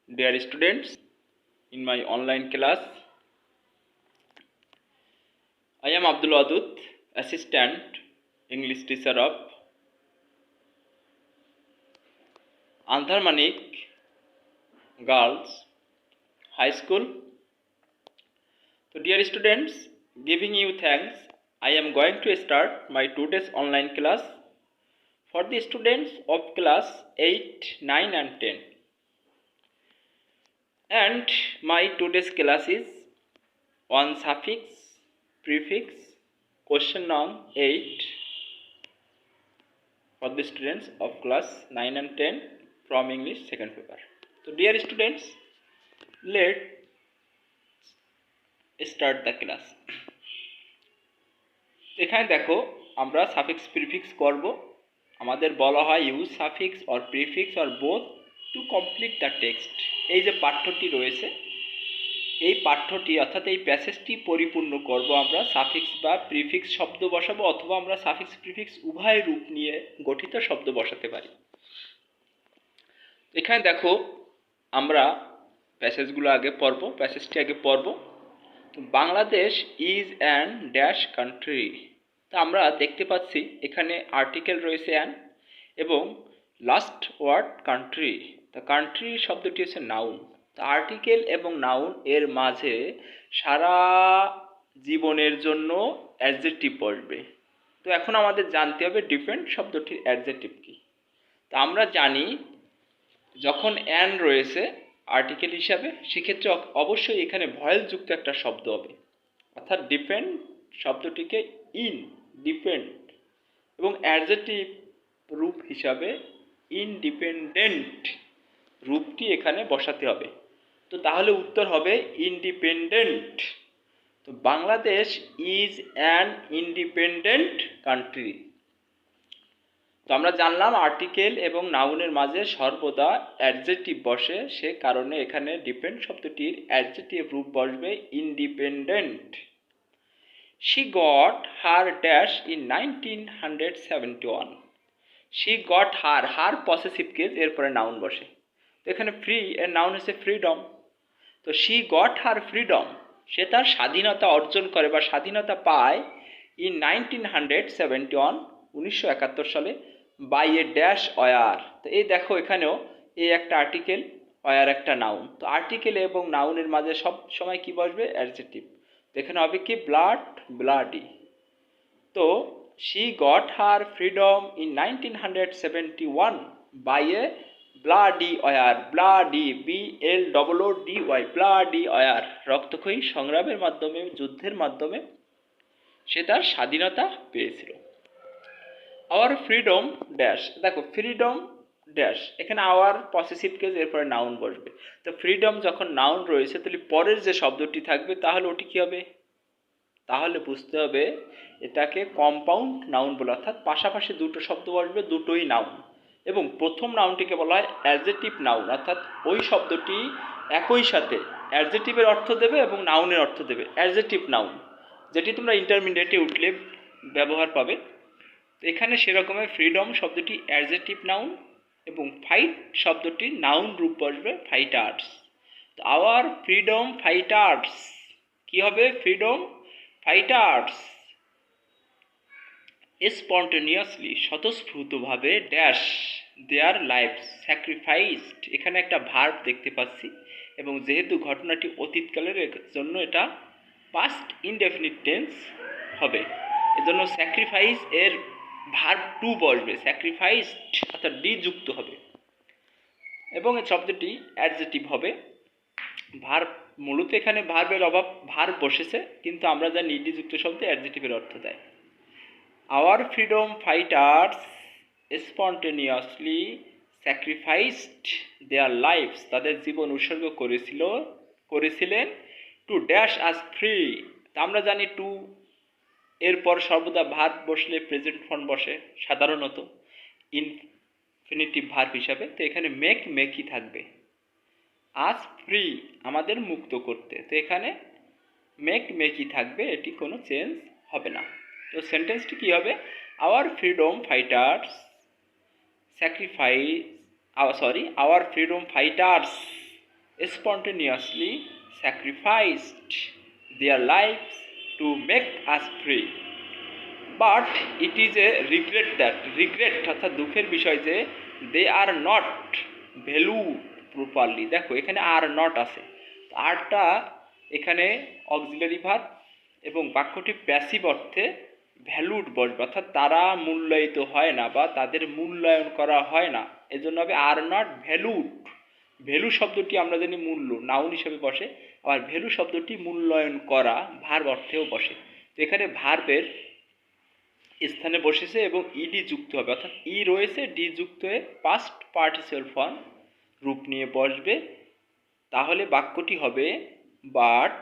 Dear students, in my online class, I am Abdul Wadud, Assistant English Teacher of Antharmanik Girls High School. So, dear students, giving you thanks, I am going to start my today's online class for the students of class 8, 9 and 10. And my today's class is on suffix, prefix, question number 8 for the students of class 9 and 10 from English second paper. So dear students, let's start the class. এখানে দেখো আমরা suffix prefix করব। আমাদের বলা হয় use suffix or prefix or both to complete the text. এই যে পাঠ্যটি রয়েছে, এই পাঠ্যটি অর্থাৎ এই প্যাসেজটি পরিপূর্ণ করব আমরা সাফিক্স বা প্রিফিক্স শব্দ বসাবো, অথবা আমরা সাফিক্স প্রিফিক্স উভয় রূপ নিয়ে গঠিত শব্দ বসাতে পারি। এখানে দেখো আমরা প্যাসেজগুলো আগে পড়ব, প্যাসেজটি আগে পড়ব। তো Bangladesh is an dash country. তো আমরা দেখতে পাচ্ছি এখানে আর্টিকেল রয়েছে অ্যান এবং লাস্ট ওয়ার্ড কান্ট্রি। তা কান্ট্রি শব্দটি হচ্ছে নাউন। তো আর্টিকেল এবং নাউন এর মাঝে সারা জীবনের জন্য অ্যাডজেক্টিভ বসবে। তো এখন আমাদের জানতে হবে ডিফেন্ড শব্দটির অ্যাডজেক্টিভ কী। তা আমরা জানি যখন অ্যান রয়েছে আর্টিকেল হিসাবে, সেক্ষেত্রে অবশ্যই এখানে ভয়েল যুক্ত একটা শব্দ হবে, অর্থাৎ ডিফেন্ড শব্দটিকে ইন ডিফেন্ড এবং অ্যাডজেক্টিভ রূপ হিসাবে ইনডিপেন্ডেন্ট রূপটি এখানে বসাতে হবে। তো তাহলে উত্তর হবে ইন্ডিপেন্ডেন্ট। তো Bangladesh is an independent country. তো আমরা জানলাম আর্টিকেল এবং নাউনের মাঝে সর্বদা অ্যাডজেক্টিভ বসে, সে কারণে এখানে ডিপেন্ড শব্দটির অ্যাডজেক্টিভ রূপ বসবে independent. She got her dash in 1971। She got her, her possessive case, এরপরে নাউন বসে। তো এখানে ফ্রি এর নাউন হচ্ছে ফ্রিডম। তো শি গট হার ফ্রিডম, সে তার স্বাধীনতা অর্জন করে বা স্বাধীনতা পায় ইন 1971 1971 সালে বাই এ ড্যাশ ওয়ার। তো এই দেখো এখানেও এই একটা আর্টিকেল, ওয়ার একটা নাউন। তো আর্টিকেল এবং নাউনের মাঝে সব সময় কি বসবে অ্যাডজেক্টিভ। তো এখানে হবে কি ব্লাড ব্লাডি। তো she got her freedom in 1971 by a bloody war, bloody BLOODY, bloody war, রক্তক্ষয়ী সংগ্রামের মাধ্যমে, যুদ্ধের মাধ্যমে সে তার স্বাধীনতা পেয়েছিল। আওয়ার ফ্রিডম ড্যাশ, দেখো ফ্রিডম ড্যাশ, এখানে আওয়ার পসেসিভ কেস, এরপরে নাউন বসবে। তো ফ্রিডম যখন নাউন রয়েছে তাহলে পরের যে শব্দটি থাকবে তাহলে ওটি কী হবে, তাহলে বুঝতে হবে এটাকে কম্পাউন্ড নাউন বলে, অর্থাৎ পাশাপাশি দুটো শব্দ বসবে, দুটোই নাউন। এবং প্রথম নাউনটিকে বলা হয় অ্যাডজেক্টিভ নাউন, অর্থাৎ ওই শব্দটি একই সাথে অ্যাডজেক্টিভের অর্থ দেবে এবং নাউনের অর্থ দেবে। অ্যাডজেক্টিভ নাউন যেটি তোমরা ইন্টারমিডিয়েটে উঠলে ব্যবহার পাবে। এখানে সেরকমের ফ্রিডম শব্দটি অ্যাডজেক্টিভ নাউন এবং ফাইট শব্দটি নাউন রূপ বসবে ফাইটার্স। তো আওয়ার ফ্রিডম ফাইটার্স কি হবে, ফ্রিডম ফাইটার্স স্পন্টেনিয়াসলি, স্বতঃস্ফূর্তভাবে ড্যাশ দেয়ার লাইফ স্যাক্রিফাইসড। এখানে একটা ভার্ব দেখতে পাচ্ছি এবং যেহেতু ঘটনাটি অতীতকালের জন্য এটা পাস্ট ইনডেফিনিট টেন্স হবে, এজন্য স্যাক্রিফাইস এর ভার্ব টু বসবে, স্যাক্রিফাইসড অর্থাৎ ডি যুক্ত হবে এবং এই শব্দটি অ্যাডজেক্টিভ হবে। ভার্ব মূলত এখানে ভার্বের অভাব, ভার্ব বসেছে, কিন্তু আমরা জানি ডি যুক্ত শব্দ অ্যাডজেক্টিভের অর্থ দেয়। Our freedom fighters spontaneously sacrificed their lives, তাদের জীবন উৎসর্গ করেছিলেন টু ড্যাশ আস ফ্রি। তা আমরা জানি টু এরপর সর্বদা ভার্ব বসলে প্রেজেন্ট ফর্ম বসে সাধারণত ইনফিনিটিভ ভার্ব হিসাবে। তো এখানে মেকই থাকবে, আস ফ্রি আমাদের মুক্ত করতে। তো এখানে মেকই থাকবে, এটি কোনো চেঞ্জ হবে না। তো সেন্টেন্সটি কী হবে, hour freedom fighters hour freedom fighters spontaneously sacrificed their lives to make us free. But it is a regret অর্থাৎ দুঃখের বিষয় যে they are not valued properly। দেখো এখানে আর নট আছে, আরটা এখানে অক্সিলারি ভার্ব এবং বাক্যটি প্যাসিভ অর্থে ভ্যালুড বসবে, অর্থাৎ তারা মূল্যায়িত হয় না বা তাদের মূল্যায়ন করা হয় না, এজন্য হবে আর নট ভ্যালুড। ভ্যালু শব্দটি আমরা জানি মূল্য, নাউন হিসেবে বসে, আবার ভ্যালু শব্দটি মূল্যায়ন করা ভার্ব অর্থেও বসে। তো এখানে ভার্বের স্থানে বসেছে এবং ইডি যুক্ত হবে, অর্থাৎ ই রয়েছে, ডি যুক্ত হয়ে পাস্ট পার্টিসিপাল ফর্ম রূপ নিয়ে বসবে। তাহলে বাক্যটি হবে but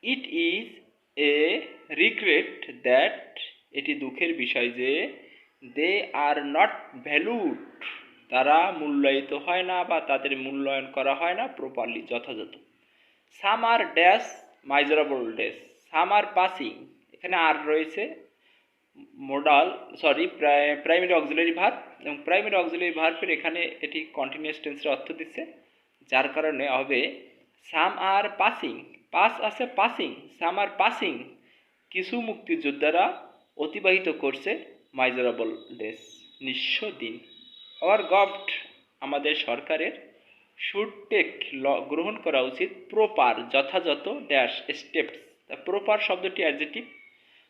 it is a regret that, এটি দুঃখের বিষয় যে দে আর নট ভ্যালুড, তারা মূল্যায়িত হয় না বা তাদের মূল্যায়ন করা হয় না প্রপারলি, যথাযথ। সাম আর ড্যাশ মাইজারেবল ডেস, সাম আর পাসিং, এখানে আর রয়েছে মোডাল প্রাইমারি অক্সিলারি ভার্ব এবং প্রাইমারি অক্সিলারি ভার্বের এখানে এটি কন্টিনিউয়াস টেন্সের অর্থ দিচ্ছে, যার কারণে হবে সাম আর পাসিং, পাস আছে পাসিং, সাম আর পাসিং, কিছু মুক্তিযোদ্ধারা অতিবাহিত করছে মাইজারেবল ডেস, নিঃস্ব দিন। আওয়ার গভর্নমেন্ট, আমাদের সরকারের, শুড টেক গ্রহণ করা উচিত প্রপার যথাযথ ড্যাশ স্টেপস, প্রপার শব্দটি অ্যাডজেক্টিভ,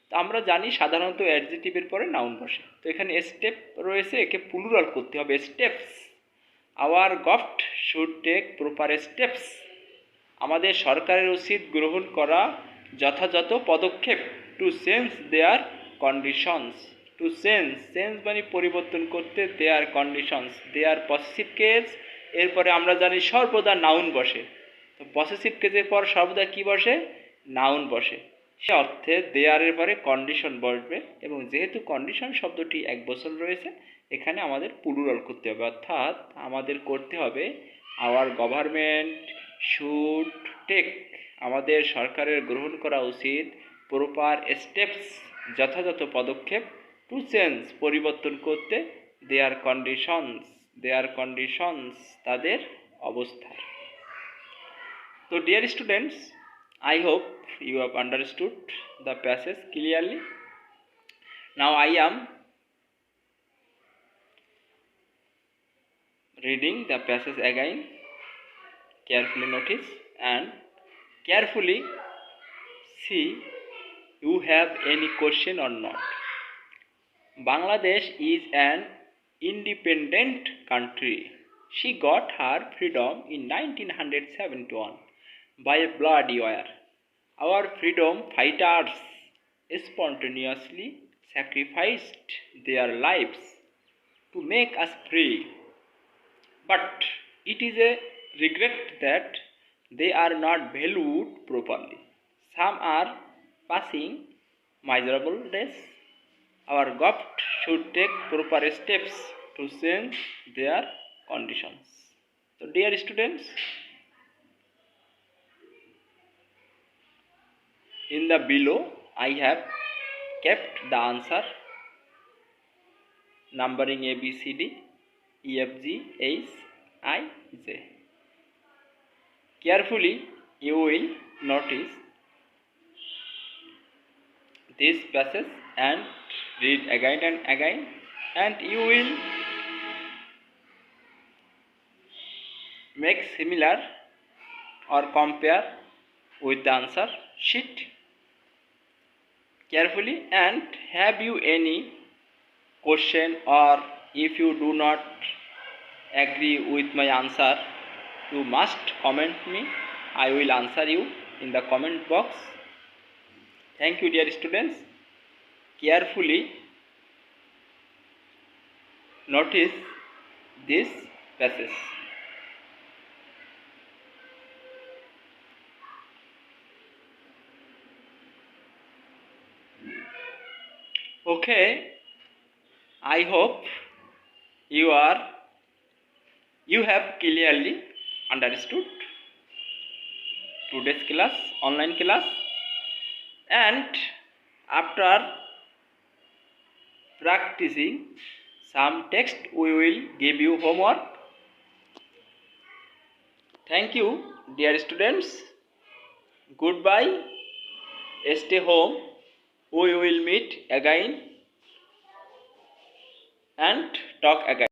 তো আমরা জানি সাধারণত অ্যাডজেক্টিভের পরে নাউন বসে, তো এখানে স্টেপ রয়েছে, একে প্লুরাল করতে হবে steps. Our government should take proper steps, আমাদের সরকারের উচিত গ্রহণ করা যথাযথ পদক্ষেপ to change their conditions, to change মানে পরিবর্তন করতে, their conditions, their possessive case, এরপরে আমরা জানি সর্বদা নাউন বসে, তো পসেসিভ কেসের পর সর্বদা কি বসে, নাউন বসে, সে অর্থে দেয়ারের পরে কন্ডিশন বসবে, এবং যেহেতু কন্ডিশন শব্দটি এক বছর রয়েছে এখানে আমাদের প্লুরাল করতে হবে, অর্থাৎ আমাদের করতে হবে আওয়ার গভর্নমেন্ট শুড টেক, আমাদের সরকারের গ্রহণ করা উচিত প্রপার স্টেপস, যথাযথ পদক্ষেপ, টু চেঞ্জ পরিবর্তন করতে, দেয়ার কন্ডিশনস তাদের অবস্থার। তো dear students, I hope you have understood the passage clearly. Now I am reading the passage again. Carefully notice and carefully see you have any question or not. Bangladesh is an independent country. She got her freedom in 1971 by a bloody war. Our freedom fighters spontaneously sacrificed their lives to make us free. But it is a regret that they are not valued properly. Some are passing miserable days. Our government should take proper steps to change their conditions. So dear students, in the below I have kept the answer numbering A B C D E F G H I J. Carefully you will notice this passage and read again and again, and you will make similar or compare with the answer sheet carefully. And have you any question, or if you do not agree with my answer, you must comment me, I will answer you in the comment box. Thank you dear students. Carefully notice this passage. Okay, I hope you have clearly understood today's class, online class, and after practicing some text we will give you homework. Thank you, dear students. Goodbye. Stay home. We will meet again and talk again.